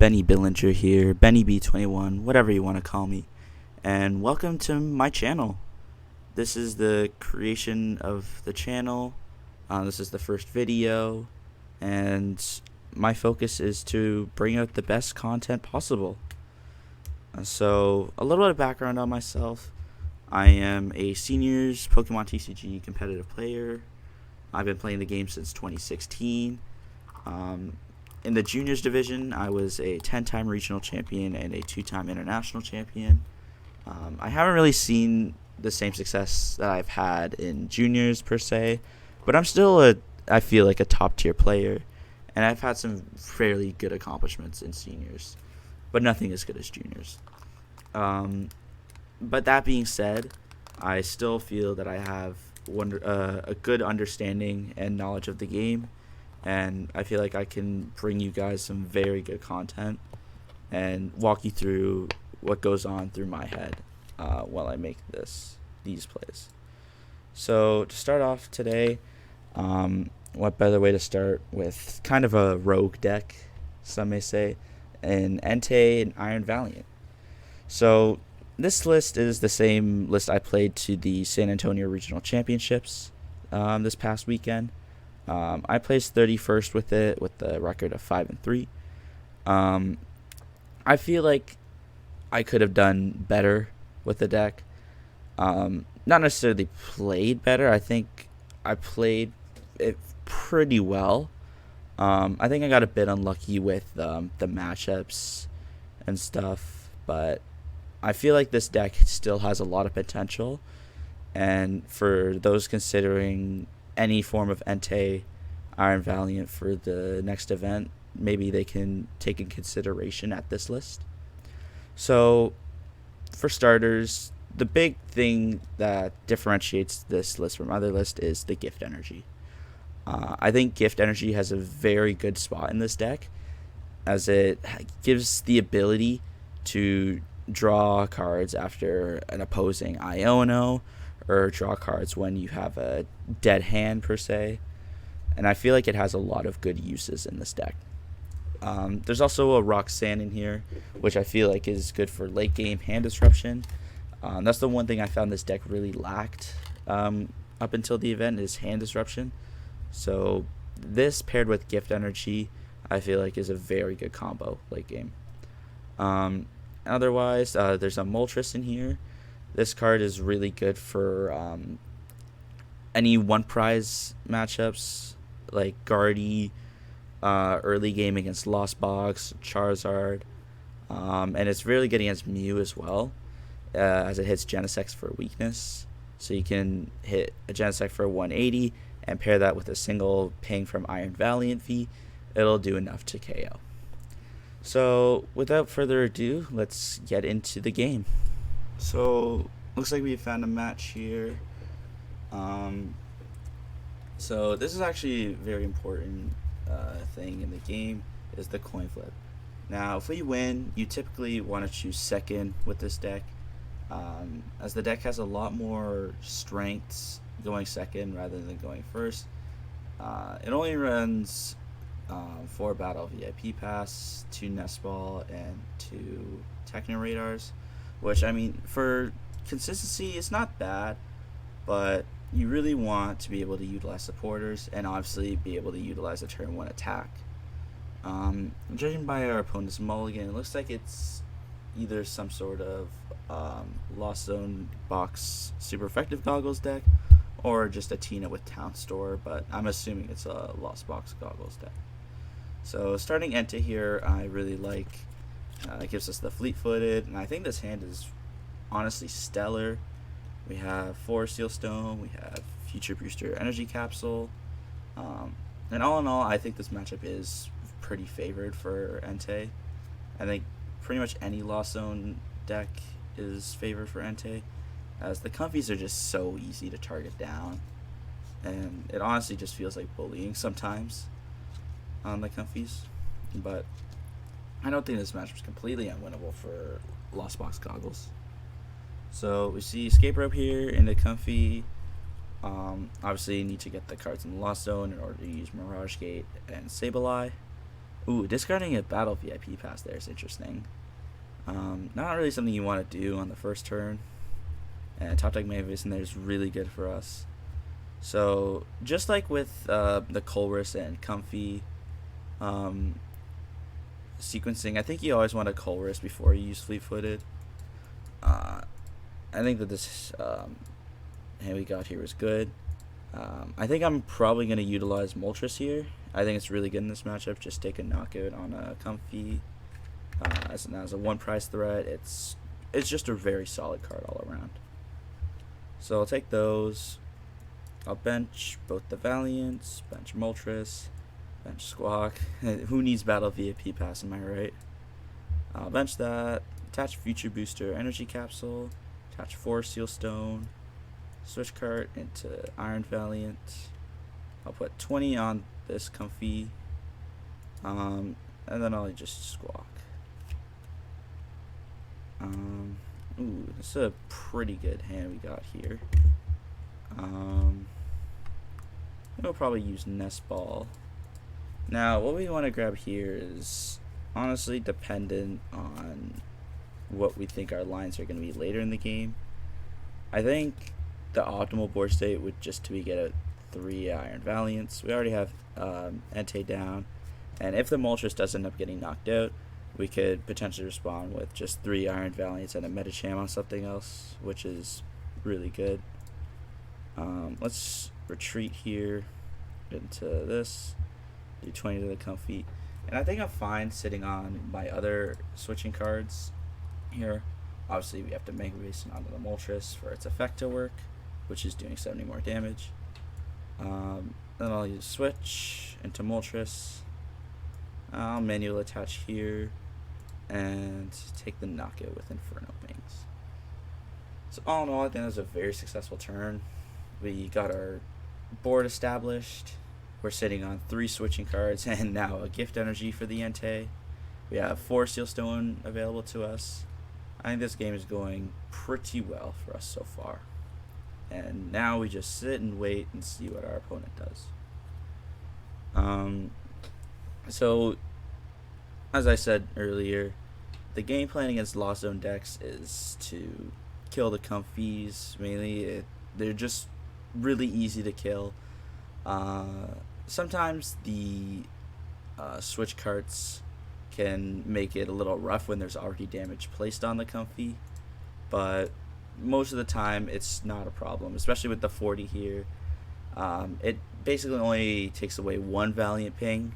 Benny Billinger here, Benny B21, whatever you want to call me, and welcome to my channel. This is the creation of the channel. This is the first video, and my focus is to bring out the best content possible. So, a little bit of background on myself. I am a seniors Pokemon TCG competitive player. I've been playing the game since 2016. In the juniors division, I was a 10-time regional champion and a 2-time international champion. I haven't really seen the same success that I've had in juniors per se, but I'm still I feel like a top tier player, and I've had some fairly good accomplishments in seniors, but nothing as good as juniors. But that being said, I still feel that I have a good understanding and knowledge of the game, and I feel like I can bring you guys some very good content and walk you through what goes on through my head while I make these plays. So to start off today, what better way to start with kind of a rogue deck, some may say, in Entei and Iron Valiant. So this list is the same list I played to the San Antonio Regional Championships this past weekend. I placed 31st with it with the record of 5-3. I feel like I could have done better with the deck. Not necessarily played better. I think I played it pretty well. I think I got a bit unlucky with the matchups and stuff, but I feel like this deck still has a lot of potential. And for those considering any form of Entei Iron Valiant for the next event, maybe they can take in consideration at this list. So for starters, the big thing that differentiates this list from other lists is the gift energy. I think gift energy has a very good spot in this deck, as it gives the ability to draw cards after an opposing Iono, or draw cards when you have a dead hand per se, and I feel like it has a lot of good uses in this deck. There's also a Roxanne in here, which I feel like is good for late game hand disruption. That's the one thing I found this deck really lacked up until the event, is hand disruption. So this paired with gift energy, I feel like is a very good combo late game. Otherwise, there's a Moltres in here. This card is really good for any one prize matchups like Guardy, early game against Lost Box, Charizard, and it's really good against Mew as well, as it hits Genesect for weakness. So you can hit a Genesect for 180 and pair that with a single ping from Iron Valiant V. It'll do enough to KO. So without further ado, let's get into the game. So looks like we found a match here. So this is actually a very important thing in the game, is the coin flip. Now if we win, you typically want to choose second with this deck, as the deck has a lot more strengths going second rather than going first. It only runs 4 Battle VIP Pass, 2 Nest Ball, and 2 Techno Radars, which, I mean, for consistency, it's not bad, but you really want to be able to utilize supporters and obviously be able to utilize a turn 1 attack. Judging by our opponent's mulligan, it looks like it's either some sort of Lost Zone box super effective goggles deck, or just a Tina with Town Store, but I'm assuming it's a Lost Box goggles deck. So starting Entei here, I really like. It gives us the fleet-footed, and I think this hand is honestly stellar. We have Forest Seal Stone, we have Future Booster Energy Capsule, and all in all, I think this matchup is pretty favored for Entei. I think pretty much any Lost Zone deck is favored for Entei, as the comfies are just so easy to target down, and it honestly just feels like bullying sometimes on the comfies. But I don't think this matchup is completely unwinnable for Lost Box Goggles. So we see Escape Rope here in the comfy. Obviously you need to get the cards in the Lost Zone in order to use Mirage Gate and Sableye. Ooh, discarding a battle VIP pass there is interesting. Not really something you want to do on the first turn. And top deck Mavis in there is really good for us. So just like with the Colress and Comfy sequencing, I think you always want a Colress before you use Fleet-Footed. I think that this hand we got here is good. I think I'm probably going to utilize Moltres here. I think it's really good in this matchup. Just take a knockout on a Comfy. As a one price threat, it's just a very solid card all around. So I'll take those. I'll bench both the Valiants, bench Moltres, bench Squawk. Who needs Battle VIP Pass, am I right? I'll bench that. Attach Future Booster Energy Capsule. Attach 4 Seal Stone. Switch cart into Iron Valiant. I'll put 20 on this Comfy. And then I'll just Squawk. Ooh, this is a pretty good hand we got here. We'll probably use Nest Ball. Now, what we want to grab here is honestly dependent on what we think our lines are going to be later in the game. I think the optimal board state would just to be get a 3 Iron Valiants. We already have Entei down, and if the Moltres does end up getting knocked out, we could potentially respond with just 3 Iron Valiants and a Metacham on something else, which is really good. Let's retreat here into this, do 20 to the Comfy, and I think I'm fine sitting on my other switching cards here. Obviously, we have to Mega Base onto the Moltres for its effect to work, which is doing 70 more damage. Then I'll use switch into Moltres. I'll manual attach here and take the knockout with Inferno Wings. So all in all, I think that was a very successful turn. We got our board established. We're sitting on 3 switching cards and now a gift energy for the Entei. We have 4 Seal Stone available to us. I think this game is going pretty well for us so far. And now we just sit and wait and see what our opponent does. So, as I said earlier, the game plan against Lost Zone decks is to kill the Comfies mainly. They're just really easy to kill. Sometimes the switch carts can make it a little rough when there's already damage placed on the Comfy, but most of the time it's not a problem, especially with the 40 here. It basically only takes away 1 Valiant ping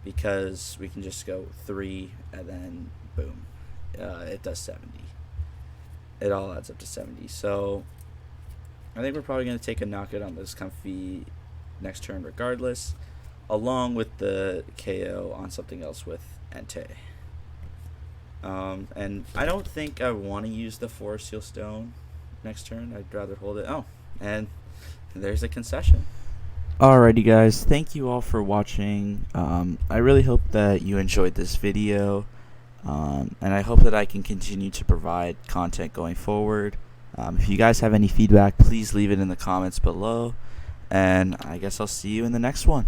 because we can just go 3 and then boom, it does 70. It all adds up to 70. So I think we're probably going to take a knockout on this Comfy next turn regardless, along with the KO on something else with Entei. And I don't think I want to use the 4 Seal Stone next turn. I'd rather hold it. Oh, and there's a concession. Alrighty guys, thank you all for watching. I really hope that you enjoyed this video, and I hope that I can continue to provide content going forward. If you guys have any feedback, please leave it in the comments below, and I guess I'll see you in the next one.